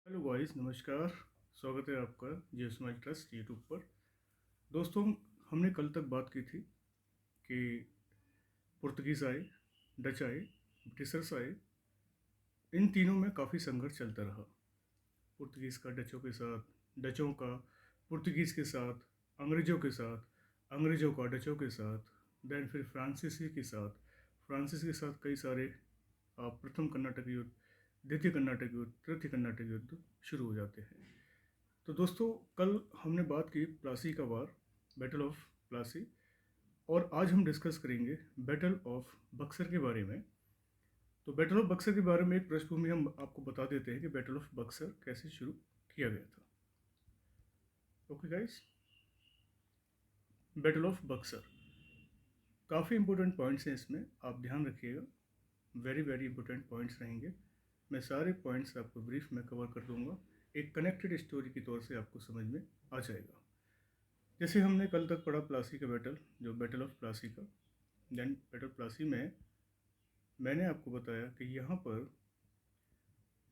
Hello guys, नमस्कार। स्वागत है आपका जियो स्माइल ट्रस्ट यूट्यूब पर। दोस्तों, हमने कल तक बात की थी कि पुर्तगीज़ आए, डच आए, ब्रिटिशर्स आए। इन तीनों में काफ़ी संघर्ष चलता रहा। पुर्तगीज़ का डचों के साथ, डचों का पुर्तगीज़ के साथ, अंग्रेज़ों के साथ, अंग्रेज़ों का डचों के साथ, देन फिर फ्रांसीसी के साथ, फ्रांसीस के साथ कई सारे प्रथम कर्नाटक युद्ध, द्वितीय कर्नाटक युद्ध, तृतीय कर्नाटक युद्ध शुरू हो जाते हैं। तो दोस्तों, कल हमने बात की प्लासी का वार, बैटल ऑफ प्लासी। और आज हम डिस्कस करेंगे बैटल ऑफ बक्सर के बारे में। तो बैटल ऑफ बक्सर के बारे में एक पृष्ठभूमि हम आपको बता देते हैं कि बैटल ऑफ बक्सर कैसे शुरू किया गया था। Okay guys, battle of Buxar काफ़ी इंपॉर्टेंट पॉइंट्स हैं इसमें, आप ध्यान रखिएगा। वेरी वेरी इंपॉर्टेंट पॉइंट्स रहेंगे। मैं सारे पॉइंट्स आपको ब्रीफ में कवर कर दूंगा, एक कनेक्टेड स्टोरी के तौर से आपको समझ में आ जाएगा। जैसे हमने कल तक पढ़ा प्लासी का बैटल, जो बैटल ऑफ प्लासी का। देन बैटल प्लासी में मैंने आपको बताया कि यहाँ पर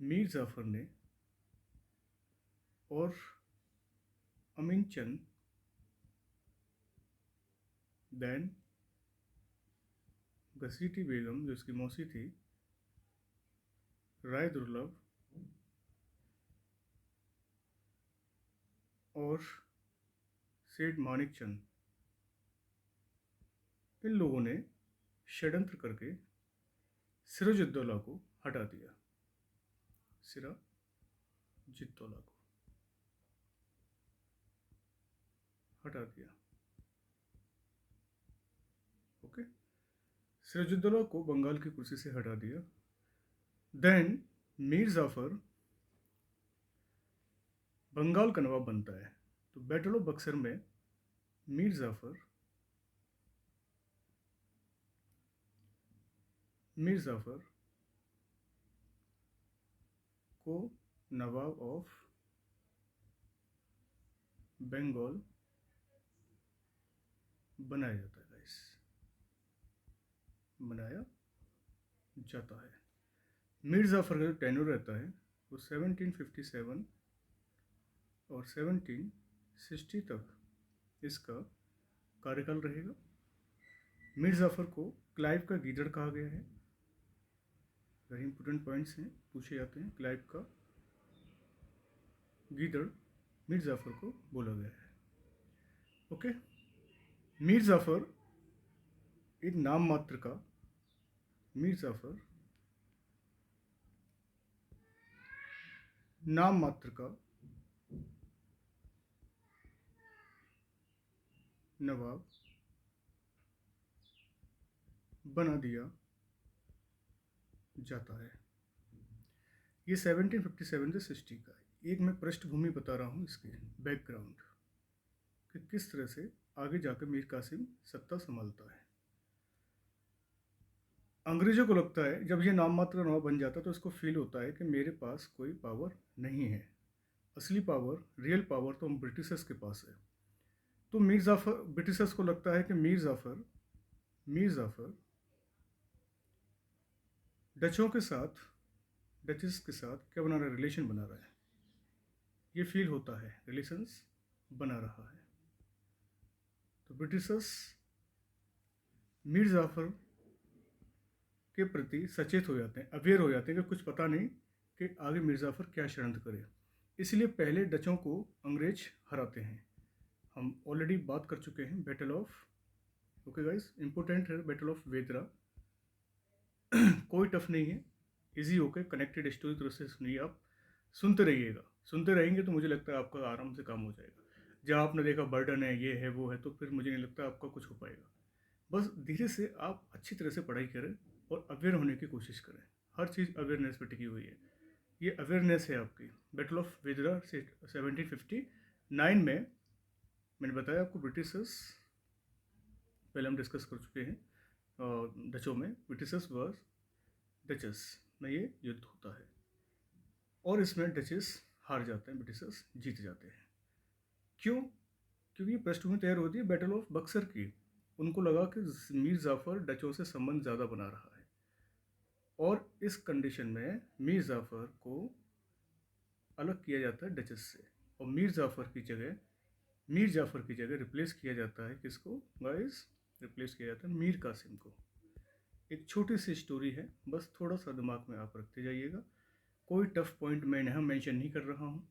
मीर जाफ़र ने और अमीन चंद, देन घसीटी बेगम जो उसकी मौसी थी, राय दुर्लभ और सेठ मानिक चंद, इन लोगों ने षड्यंत्र करके सिराजुद्दौला को हटा दिया। सिराजुद्दौला को हटा दिया। ओके, सिराजुद्दौला को बंगाल की कुर्सी से हटा दिया। देन मीर जाफ़र बंगाल का नवाब बनता है। तो बैटल ऑफ बक्सर में मीर जाफ़र को नवाब ऑफ बंगाल बनाया जाता है गाइस, बनाया जाता है। मीर जाफ़र का जो टेन्योर रहता है वो 1757 और 1760 तक इसका कार्यकाल रहेगा। मीर जाफ़र को क्लाइव का गीदड़ कहा गया है। वेरी इंपॉर्टेंट पॉइंट्स हैं, पूछे जाते हैं। क्लाइव का गीदड़ मीर जाफ़र को बोला गया है। ओके, मीर जाफ़र एक नाम मात्र का, मीर जाफ़र नाम मात्र का नवाब बना दिया जाता है। ये 1757 से 60 का है। एक मैं पृष्ठभूमि बता रहा हूँ इसके, बैकग्राउंड, कि किस तरह से आगे जाकर मीर कासिम सत्ता संभालता है। अंग्रेज़ों को लगता है जब ये नाम मात्र का नवाब बन जाता है तो इसको फील होता है कि मेरे पास कोई पावर नहीं है, असली पावर, रियल पावर तो ब्रिटिशर्स के पास है। तो मीर जाफ़र, ब्रिटिशर्स को लगता है कि मीर जाफ़र डचों के साथ, डचेस के साथ क्या बना रहा है, रिलेशन बना रहा है। ये फील होता है, रिलेशंस बना रहा है। तो ब्रिटिशर्स मीर जाफ़र के प्रति सचेत हो जाते हैं, अवेयर हो जाते हैं कि कुछ पता नहीं कि आगे मीर जाफ़र क्या षड्यंत्र करे। इसलिए पहले डचों को अंग्रेज हराते हैं। हम ऑलरेडी बात कर चुके हैं battle of, okay guys, important है बैटल ऑफ वेदरा। कोई टफ नहीं है, इजी होकर कनेक्टेड स्टोरी तरह से सुनिए आप, सुनते रहिएगा। सुनते रहेंगे तो मुझे लगता है आपका आराम से काम हो जाएगा। जहाँ आपने देखा बर्डन है, ये है, वो है, तो फिर मुझे नहीं लगता आपका कुछ हो पाएगा। बस धीरे से आप अच्छी तरह से पढ़ाई करें और अवेयर होने की कोशिश करें। हर चीज़ अवेयरनेस पर टिकी हुई है। ये अवेयरनेस है आपकी। बैटल ऑफ वेदरा से 1759 में मैंने बताया आपको, ब्रिटिशर्स पहले हम डिस्कस कर चुके हैं। डचों में ब्रिटिशर्स वर्स डचेस में ये युद्ध होता है और इसमें डचेस हार जाते हैं, ब्रिटिशर्स जीत जाते हैं। क्यों? क्योंकि ये पृष्ठभूमि तैयार होती है बैटल ऑफ बक्सर की। उनको लगा कि मीर जाफ़र डचों से संबंध ज़्यादा बना रहा है और इस कंडीशन में मीर जाफ़र को अलग किया जाता है डचेस से, और मीर जाफ़र की जगह रिप्लेस किया जाता है किसको गाइस? रिप्लेस किया जाता है मीर कासिम को। एक छोटी सी स्टोरी है, बस थोड़ा सा दिमाग में आप रखते जाइएगा। कोई टफ पॉइंट मैं यहाँ मेंशन नहीं कर रहा हूँ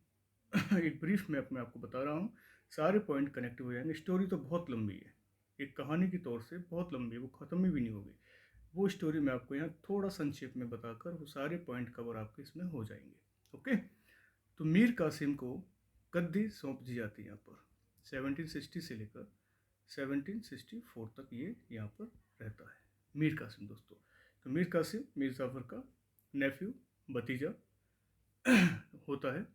एक ब्रीफ में मैं आपको बता रहा हूँ, सारे पॉइंट कनेक्ट हो जाएंगे। स्टोरी तो बहुत लंबी है, एक कहानी की तौर से बहुत लंबी है, वो ख़त्म भी नहीं होगी। वो स्टोरी मैं आपको यहाँ थोड़ा संक्षेप में बताकर वो सारे पॉइंट कवर आपके इसमें हो जाएंगे। ओके, तो मीर कासिम को गद्दी सौंप दी जाती है यहाँ पर 1760 से लेकर 1764 तक ये यहाँ पर रहता है मीर कासिम दोस्तों। तो मीर कासिम मीर जाफ़र का नेफ्यू, भतीजा होता है,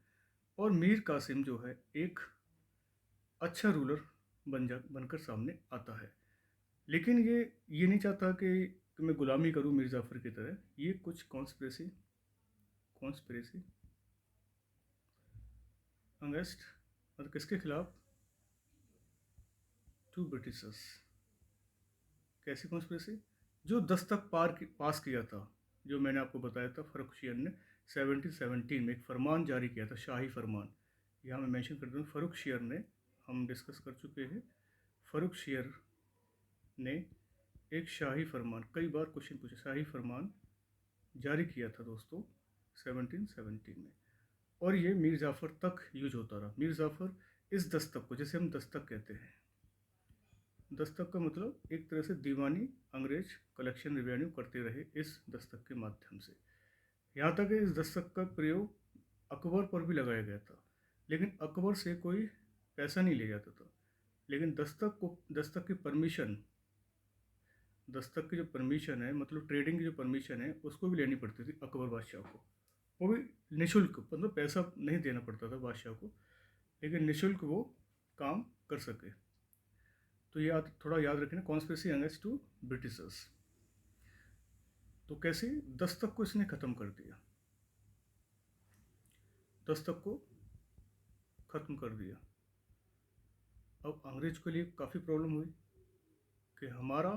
और मीर कासिम जो है एक अच्छा रूलर बनकर सामने आता है। लेकिन ये नहीं चाहता कि मैं गुलामी करूं मीर जाफ़र की तरह। ये कुछ कॉन्स्पिरेसी अगेंस्ट, मतलब किसके खिलाफ? To Britishers. कैसी कॉन्स्पिरेसी? जो 10 तक पास किया था, जो मैंने आपको बताया था फ़र्रुखशियर ने 1717 में एक फरमान जारी किया था, शाही फरमान। यहाँ मैं मेंशन कर दूँ, फ़र्रुखशियर ने, हम डिस्कस कर चुके हैं, फ़र्रुखशियर ने एक शाही फरमान, कई बार क्वेश्चन पूछे, शाही फरमान जारी किया था दोस्तों 1717 में, और ये मीर जाफ़र तक यूज होता रहा। मीर जाफ़र इस दस्तक को, जैसे हम दस्तक कहते हैं, दस्तक का मतलब एक तरह से दीवानी अंग्रेज कलेक्शन रिवेन्यू करते रहे इस दस्तक के माध्यम से। यहाँ तक कि इस दस्तक का प्रयोग अकबर पर भी लगाया गया था, लेकिन अकबर से कोई पैसा नहीं ले जाता था। लेकिन दस्तक की परमिशन, दस्तक की जो परमिशन है, मतलब ट्रेडिंग की जो परमिशन है, उसको भी लेनी पड़ती थी अकबर बादशाह को। वो भी निःशुल्क, मतलब पैसा नहीं देना पड़ता था बादशाह को, लेकिन निःशुल्क वो काम कर सके। तो ये थोड़ा याद रखना, कॉन्स्पिरेसी अगेंस्ट टू ब्रिटिशर्स। तो कैसे दस्तक को इसने ख़त्म कर दिया, दस्तक को ख़त्म कर दिया। अब अंग्रेज के लिए काफ़ी प्रॉब्लम हुई कि हमारा,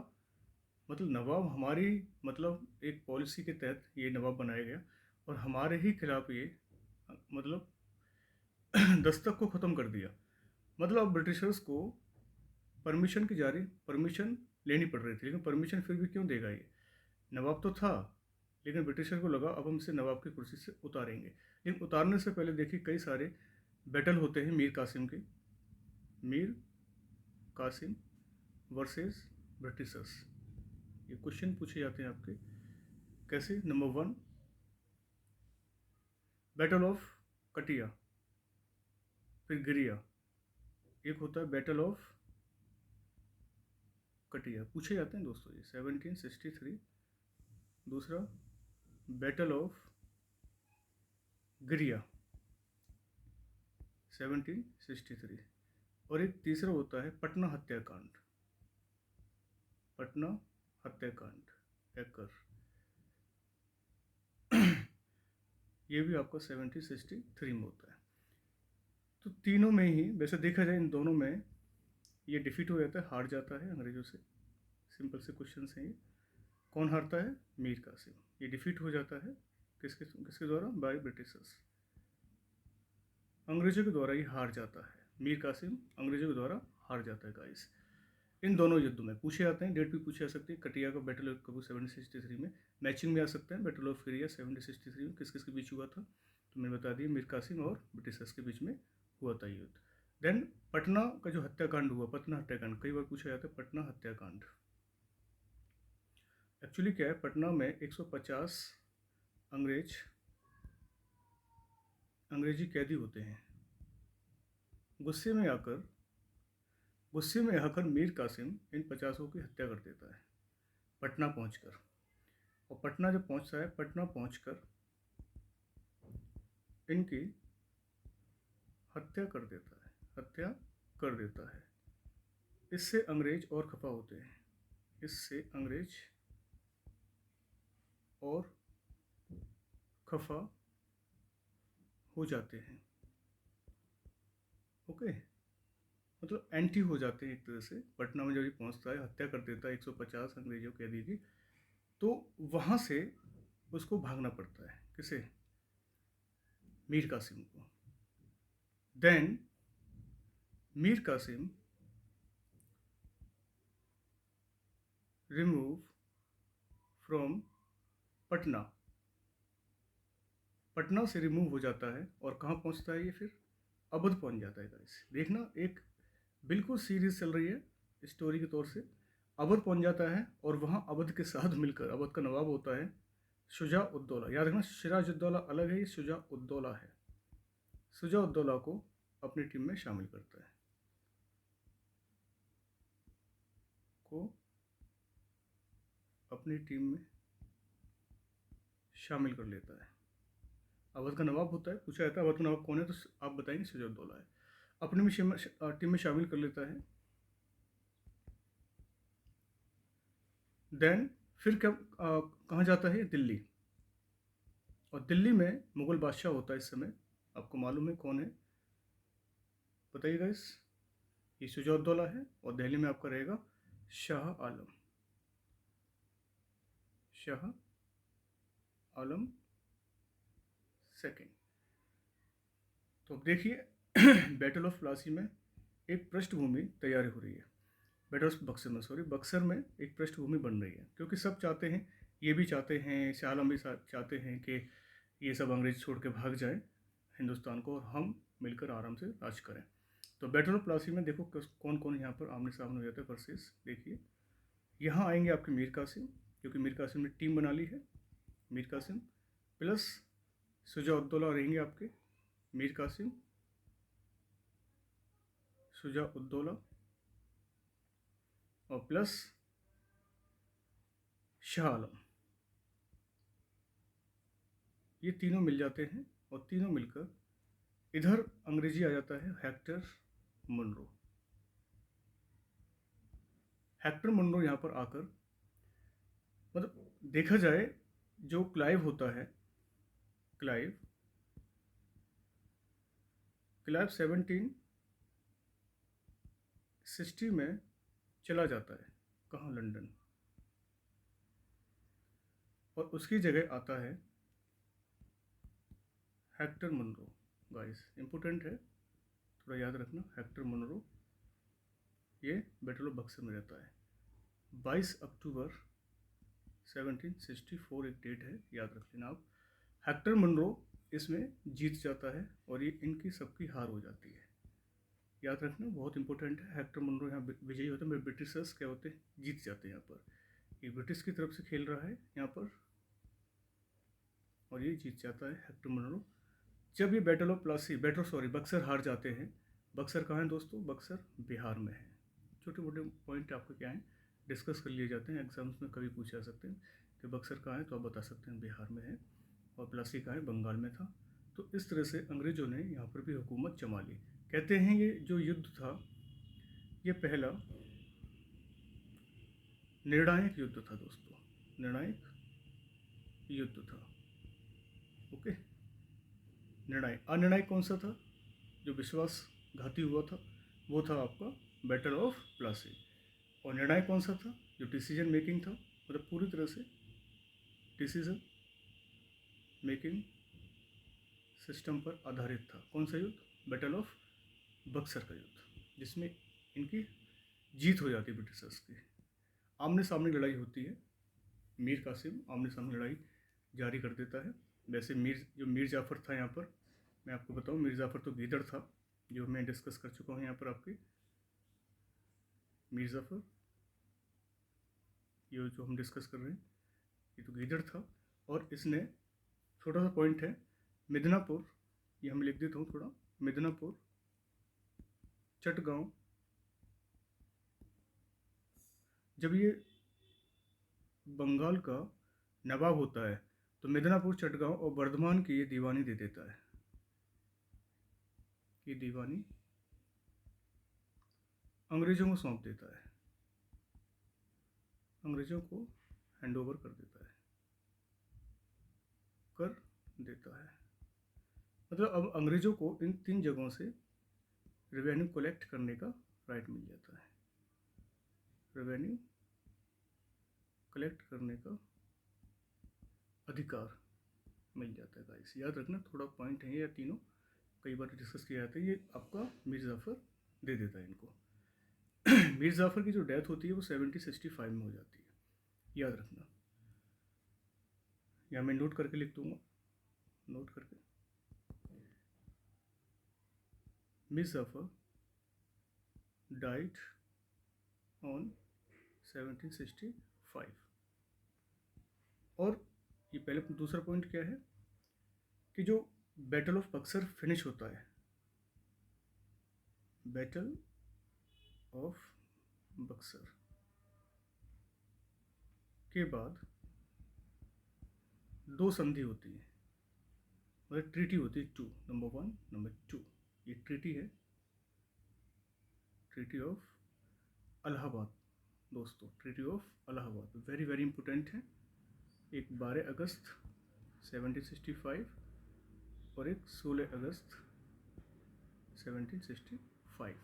मतलब नवाब हमारी, मतलब एक पॉलिसी के तहत ये नवाब बनाया गया, और हमारे ही खिलाफ ये, मतलब दस्तक को ख़त्म कर दिया। मतलब अब ब्रिटिशर्स को परमिशन लेनी पड़ रही थी, लेकिन परमिशन फिर भी क्यों देगा ये? नवाब तो था, लेकिन ब्रिटिशर को लगा अब हम इसे नवाब की कुर्सी से उतारेंगे। लेकिन उतारने से पहले देखिए कई सारे बैटल होते हैं मीर कासिम वर्सेस ब्रिटिशर्स। ये क्वेश्चन पूछे जाते हैं आपके, कैसे? नंबर 1, बैटल ऑफ कटिया, फिर गिरिया। एक होता है बैटल ऑफ कटिया, पूछे जाते हैं दोस्तों ये 1763। दूसरा बैटल ऑफ गिरिया 1763, और एक तीसरा होता है पटना हत्याकांड एकर, ये भी आपका 1763 में होता है। तो तीनों में ही वैसे देखा जाए, इन दोनों में ये डिफीट हो जाता है, हार जाता है अंग्रेजों से। सिंपल से क्वेश्चन है ये। कौन हारता है? मीर कासिम। ये डिफीट हो जाता है किसके किसके द्वारा? बाय ब्रिटिशर्स, अंग्रेजों के द्वारा ये हार जाता है। मीर कासिम अंग्रेजों के द्वारा हार जाता है गाइस। इन दोनों युद्धों में पूछे जाते हैं, डेट भी पूछी जा सकती है। कटिया का बैटल ऑफ कबू 1763 में, मैचिंग में आ सकता है। बैटल ऑफ फिरिया 1763 में किस किस के बीच हुआ था? तो मैंने बता दिया, मीर कासिम और ब्रिटिशर्स के बीच में हुआ था युद्ध। देन पटना का जो हत्याकांड हुआ, पटना हत्याकांड, कई बार पूछा जाता है पटना हत्याकांड। एक्चुअली क्या है, पटना में 150 अंग्रेजी कैदी होते हैं। गुस्से में आकर मीर कासिम इन 50 की हत्या कर देता है पटना पहुंचकर। और पटना जब पहुंचता है, पटना पहुंचकर इनकी हत्या कर देता है। इससे अंग्रेज और खफा होते हैं, इससे अंग्रेज और खफा हो जाते हैं। ओके, मतलब एंटी हो जाते हैं एक तरह से। पटना में जब ये पहुंचता है, हत्या कर देता है 150 अंग्रेजों कैदी की, तो वहाँ से उसको भागना पड़ता है। किसे? मीर कासिम को। Then Mir Qasim remove from Patna, Patna से रिमूव हो जाता है और कहाँ पहुँचता है ये फिर? अवध पहुँच जाता है गाइस। देखना, एक बिल्कुल सीरीज चल रही है स्टोरी के तौर से। अवध पहुँच जाता है और वहाँ अवध के साथ मिलकर, अवध का नवाब होता है शुजा उद्दौला। याद रखना, सिराजुद्दौला अलग है, ये शुजा उद्दौला है। शुजा उद्दौला को अपनी टीम में शामिल करता है, को अपनी टीम में शामिल कर लेता है। अवध का नवाब होता है, पूछा जाता है अवध का नवाब कौन है, तो आप बताएंगे शुजा उद्दौला है। अपनी में टीम में शामिल कर लेता है। देन फिर क्या, कहाँ जाता है? दिल्ली। और दिल्ली में मुगल बादशाह होता है इस समय, आपको मालूम है कौन है? बताइए गाइस। ये शुजा-उद-दौला है और दिल्ली में आपका रहेगा शाह आलम, शाह आलम सेकेंड। तो अब देखिए बैटल ऑफ प्लासी में एक पृष्ठभूमि तैयार हो रही है। बैटल ऑफ बक्सर में, सॉरी, बक्सर में एक पृष्ठभूमि बन रही है, क्योंकि सब चाहते हैं, ये भी चाहते हैं, शाह आलम भी चाहते हैं कि ये सब अंग्रेज छोड़ के भाग जाए हिंदुस्तान को और हम मिलकर आराम से राज करें। तो बैटल ऑफ प्लासी में देखो कौन कौन यहाँ पर आमने सामने हो जाते हैं वर्सेस। देखिए यहाँ आएंगे आपके मीर कासिम, क्योंकि मीर कासिम ने टीम बना ली है। मीर कासिम प्लस शुजा-उद-दौला रहेंगे आपके, मीर कासिम, शुजा-उद-दौला और प्लस शाह आलम। ये तीनों मिल जाते हैं और तीनों मिलकर इधर अंग्रेजी आ जाता है हेक्टर मुनरो। हेक्टर मुनरो यहाँ पर आकर, मतलब देखा जाए जो क्लाइव होता है, क्लाइव 1760 में चला जाता है, कहाँ? लंदन। और उसकी जगह आता है हेक्टर मुनरो। गाइस इंपॉर्टेंट है, थोड़ा याद रखना। हेक्टर मुनरो ये बैटल ऑफ बक्सर में रहता है। 22 अक्टूबर 1764 एक डेट है, याद रख लेना आप। हेक्टर मुनरो इसमें जीत जाता है और ये इनकी सबकी हार हो जाती है, याद रखना, बहुत इंपॉर्टेंट है। हेक्टर मुनरो यहाँ विजयी होते हैं, ब्रिटिशर्स क्या होते हैं, जीत जाते हैं यहाँ पर। ये ब्रिटिश की तरफ से खेल रहा है यहाँ पर और ये जीत जाता है हेक्टर मुनरो। जब ये बैटल ऑफ प्लासी, बक्सर हार जाते हैं। बक्सर कहाँ है दोस्तों? बक्सर बिहार में है। छोटे मोटे पॉइंट आपके क्या हैं, डिस्कस कर लिए जाते हैं, एग्जाम्स में कभी पूछे जा सकते हैं कि बक्सर कहाँ है, तो आप बता सकते हैं बिहार में है। और प्लासी कहाँ है? बंगाल में था। तो इस तरह से अंग्रेज़ों ने यहाँ पर भी हुकूमत जमा ली। कहते हैं ये जो युद्ध था, ये पहला निर्णायक युद्ध था दोस्तों, निर्णायक युद्ध था। ओके, निर्णायक। अनिर्णायक कौन सा था जो विश्वासघाती हुआ था? वो था आपका बैटल ऑफ प्लासी। और निर्णायक कौन सा था जो डिसीजन मेकिंग था, मतलब पूरी तरह से डिसीजन मेकिंग सिस्टम पर आधारित था? कौन सा युद्ध? बैटल ऑफ बक्सर का युद्ध, जिसमें इनकी जीत हो जाती है ब्रिटिशर्स की। आमने सामने लड़ाई होती है, मीर कासिम आमने सामने लड़ाई जारी कर देता है। वैसे मीर जाफ़र था यहाँ पर, मैं आपको बताऊँ, मीर जाफ़र तो गीदड़ था, जो मैं डिस्कस कर चुका हूँ यहाँ पर आपके। मीर जाफ़र, ये जो हम डिस्कस कर रहे हैं, ये तो गीदड़ था। और इसने, छोटा सा पॉइंट है, मिदनापुर, ये हम लिख देता हूँ थोड़ा, मिदनापुर, चटगांव, जब ये बंगाल का नवाब होता है तो मिदनापुर, चटगांव और बर्धमान की ये दीवानी दे देता है। ये दीवानी अंग्रेज़ों को सौंप देता है, अंग्रेज़ों को हैंड ओवर कर देता है। मतलब अब अंग्रेज़ों को इन 3 जगहों से रेवेन्यू कलेक्ट करने का राइट मिल जाता है, रेवेन्यू कलेक्ट करने का अधिकार मिल जाता है गाइस। याद रखना, थोड़ा पॉइंट है या तीनों, कई बार डिस्कस किया जाता है। ये आपका मीर जाफ़र दे देता है इनको। मीर जाफ़र की जो डेथ होती है वो 1765 में हो जाती है, याद रखना। या मैं नोट करके लिख दूंगा, नोट करके। Mir Jafar died on 1765। और ये पहले दूसरा पॉइंट क्या है कि जो बैटल ऑफ बक्सर फिनिश होता है, बैटल ऑफ बक्सर के बाद दो संधि होती है, मतलब ट्रीटी होती है टू, नंबर 1 नंबर 2। ये ट्रीटी है, ट्रीटी ऑफ इलाहाबाद दोस्तों, treaty of Allahabad very very important है। एक 12 अगस्त 1765 और एक 16 अगस्त 1765।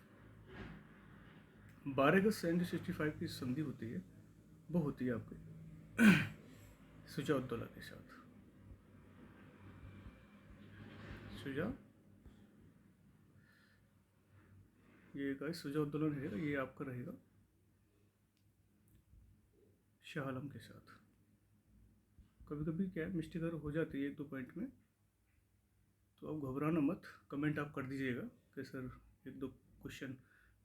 12 अगस्त 1765 की संधि होती है, वो होती है आपके शुजाउद्दौला के साथ। शुजा, ये गाइस शुजाउद्दौला रहेगा, ये आपका रहेगा शाह आलम के साथ। कभी कभी क्या है, मिस्टेक अगर हो जाती है एक दो पॉइंट में, तो आप घबराना मत, कमेंट आप कर दीजिएगा कि सर एक दो क्वेश्चन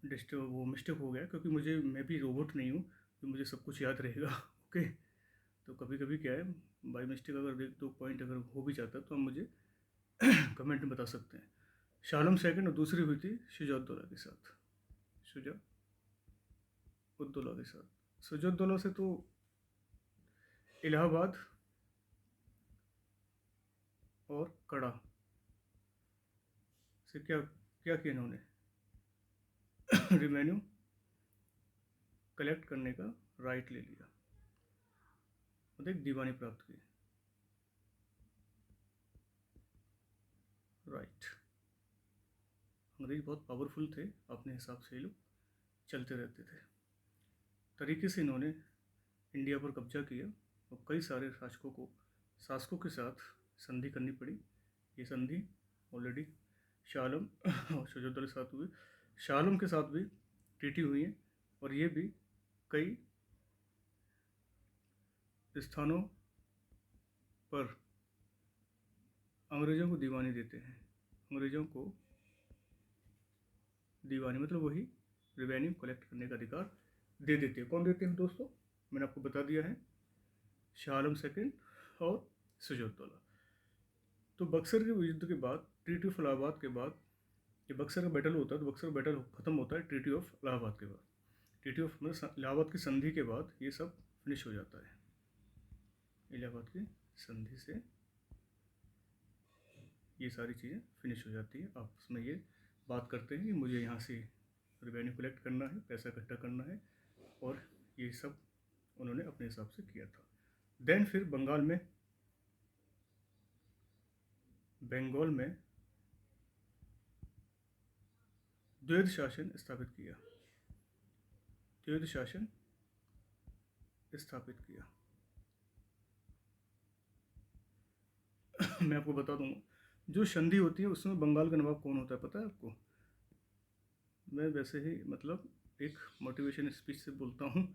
डिस्टर्ब वो मिस्टेक हो गया, क्योंकि मैं भी रोबोट नहीं हूँ कि मुझे सब कुछ याद रहेगा। ओके, तो कभी कभी क्या है, बाई मिस्टेक अगर एक दो पॉइंट अगर हो भी जाता है तो आप मुझे कमेंट में बता सकते हैं। शाह आलम सेकंड और दूसरी हुई थी शुजाउद्दौला के साथ, शुजाउद्दौला के साथ। शुजाउद्दौला से तो इलाहाबाद और कड़ा से क्या क्या किया इन्होंने, रिवेन्यू कलेक्ट करने का राइट ले लिया, मतलब एक दीवानी प्राप्त की, राइट। अंग्रेज बहुत पावरफुल थे, अपने हिसाब से ये लोग चलते रहते थे। तरीके से इन्होंने इंडिया पर कब्जा किया और कई सारे शासकों के साथ संधि करनी पड़ी। ये संधि ऑलरेडी शाह आलम और शुजाउद्दौला के साथ हुई, शाह आलम के साथ भी ट्रीटी हुई है, और ये भी कई स्थानों पर अंग्रेज़ों को दीवानी देते हैं। अंग्रेज़ों को दीवानी मतलब वही रिवेन्यू कलेक्ट करने का अधिकार दे देते हैं। कौन देते हैं दोस्तों, मैंने आपको बता दिया है, शाह आलम सेकेंड और शुजाउद्दौला। तो बक्सर के युद्ध के बाद, ट्रीटी ऑफ इलाहाबाद के बाद, ये बक्सर का बैटल होता है, तो बक्सर बैटल खत्म होता है ट्रीटी ऑफ इलाहाबाद के बाद। ट्रीटी ऑफ मतलब इलाहाबाद की संधि के बाद ये सब फिनिश हो जाता है। इलाहाबाद की संधि से ये सारी चीज़ें फिनिश हो जाती है। आपस में ये बात करते हैं कि मुझे यहाँ से रेवेन्यू कलेक्ट करना है, पैसा इकट्ठा करना है, और ये सब उन्होंने अपने हिसाब से किया था। देन फिर बंगाल में द्वैध शासन स्थापित किया, द्वैध शासन स्थापित किया। मैं आपको बता दूंगा, जो संधि होती है उसमें बंगाल का नवाब कौन होता है पता है आपको? मैं वैसे ही मतलब एक मोटिवेशन स्पीच से बोलता हूँ,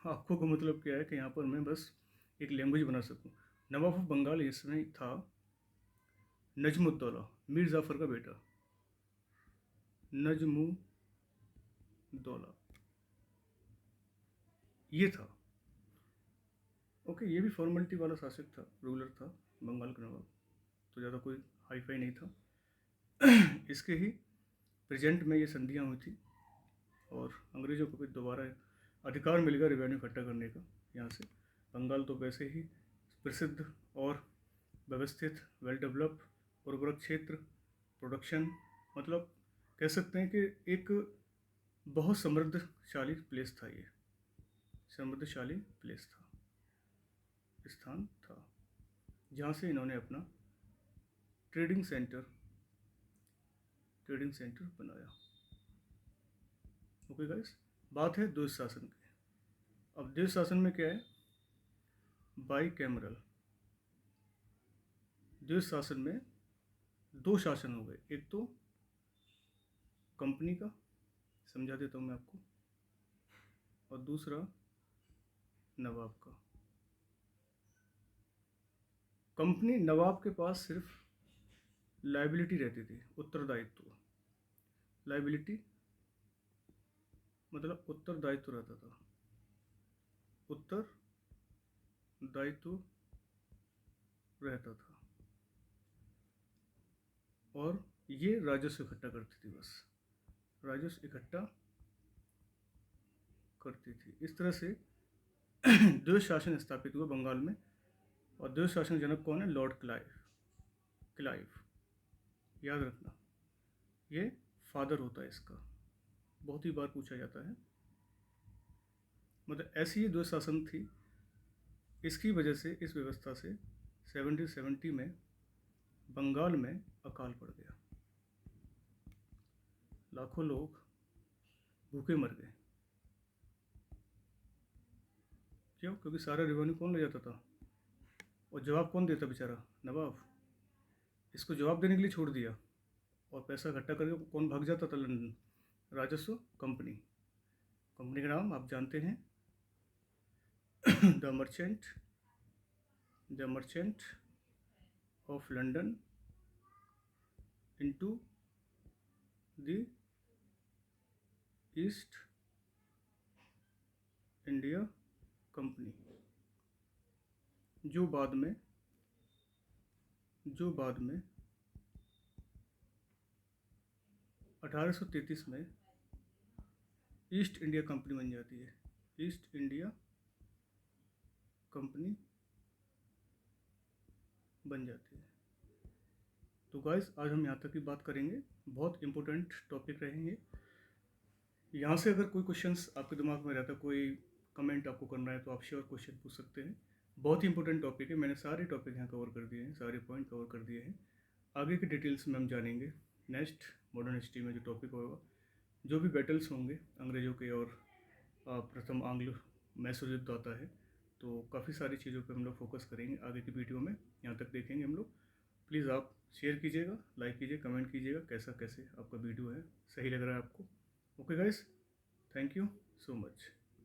आपको का मतलब क्या है कि यहाँ पर मैं बस एक लैंग्वेज बना सकूँ। नवाब ऑफ बंगाल इसमें था नजमुद्दौला, मीर जाफ़र का बेटा नजमुद्दौला, ये था। ओके, ये भी फॉर्मेलिटी वाला शासक था, रूलर था बंगाल का नवाब, तो ज़्यादा कोई हाई फाई नहीं था। इसके ही प्रेजेंट में ये संधियाँ हुई थी, और अंग्रेज़ों को भी दोबारा अधिकार मिल गया रेवेन्यू इकट्ठा करने का यहाँ से। बंगाल तो वैसे ही प्रसिद्ध और व्यवस्थित, वेल डेवलप, उर्वरक क्षेत्र, प्रोडक्शन, मतलब कह सकते हैं कि एक बहुत समृद्धशाली प्लेस था, ये समृद्धशाली प्लेस था, स्थान था, जहाँ से इन्होंने अपना ट्रेडिंग सेंटर बनाया। ओके गाइस, बात है द्वैध शासन की। अब द्वैध शासन में क्या है, बाई कैमरल द्वैध शासन में दो शासन हो गए, एक तो कंपनी का, समझा देता हूँ मैं आपको, और दूसरा नवाब का। कंपनी नवाब के पास सिर्फ लाइबिलिटी रहती थी, उत्तरदायित्व। लाइबिलिटी मतलब उत्तरदायित्व रहता था, उत्तरदायित्व रहता था, और ये राजस्व इकट्ठा करती थी, बस राजस्व इकट्ठा करती थी। इस तरह से द्वैध शासन स्थापित हुआ बंगाल में। और द्वैध शासन जनक कौन है? Lord Clive. क्लाइव, याद रखना, ये फादर होता है इसका, बहुत ही बार पूछा जाता है। मतलब ऐसी ये द्वैध शासन थी, इसकी वजह से, इस व्यवस्था से 1770 में बंगाल में अकाल पड़ गया, लाखों लोग भूखे मर गए। क्यों? क्योंकि सारा रेवेन्यू कौन ले जाता था, और जवाब कौन देता बेचारा? नवाब। इसको जवाब देने के लिए छोड़ दिया, और पैसा इकट्ठा करके कौन भाग जाता था लंदन? राजस्व कंपनी। कंपनी का नाम आप जानते हैं, the merchant of London into the east India company, जो बाद में 1833 में ईस्ट इंडिया कंपनी बन जाती है। ईस्ट इंडिया कंपनी बन जाती है। तो गाइस, आज हम यहाँ तक की बात करेंगे, बहुत इंपॉर्टेंट टॉपिक रहेंगे। यहाँ से अगर कोई क्वेश्चंस आपके दिमाग में रहता, कोई कमेंट आपको करना है, तो आप श्योर क्वेश्चन पूछ सकते हैं। बहुत ही इंपॉर्टेंट टॉपिक है, मैंने सारे टॉपिक यहाँ कवर कर दिए हैं, सारे पॉइंट कवर कर दिए हैं। आगे की डिटेल्स में हम जानेंगे नेक्स्ट मॉडर्न हिस्ट्री में जो टॉपिक होगा, जो भी बैटल्स होंगे अंग्रेज़ों के, और प्रथम आंग्ल मैसूर युद्ध आता है, तो काफ़ी सारी चीज़ों पे हम लोग फोकस करेंगे आगे की वीडियो में। यहाँ तक देखेंगे हम लोग। प्लीज़ आप शेयर कीजिएगा, लाइक कीजिए, कमेंट कीजिएगा कैसे आपका वीडियो है, सही लग रहा है आपको। Okay guys, thank you so much.